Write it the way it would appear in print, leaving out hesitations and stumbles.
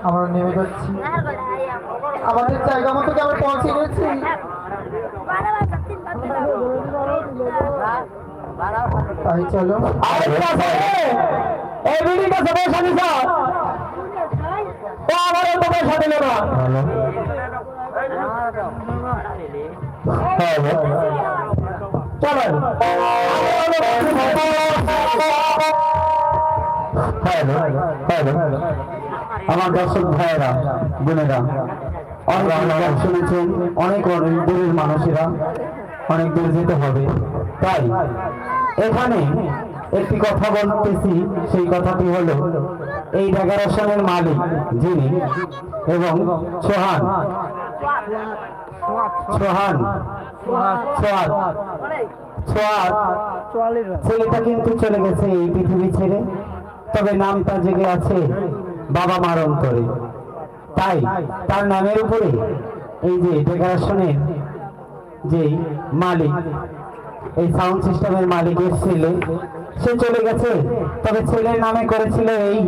আমরা নেমে যাচ্ছি আমাদের জায়গা মতো কি আমরা পৌঁছে গেছি তাই চলো এই বিল্ডিংটা সবাই সাথে আমার তোমার সাথে নেবা চলেন আমার দর্শক ভাইয়েরা বোনেরা অনেক শুনেছেন অনেক অনেক দূরের মানুষেরা অনেক দূর যেতে হবে তাই এখানে একটি কথা বলতেছি সেই কথাটি হলো এই ডেকোরেশনের মালিক যিনি এবং সোহান সোহান সোহান ছেলেটা কিন্তু চলে গেছে এই পৃথিবী ছেড়ে তবে নামটা জেগে আছে বাবা মার অন্তরে তাই তার নামের উপরে এই যে ডেকোরেশনের যে মালিক এই সাউন্ড সিস্টেমের মালিকের ছেলে সে চলে গেছে তবে ছেলের নামে করেছিল এই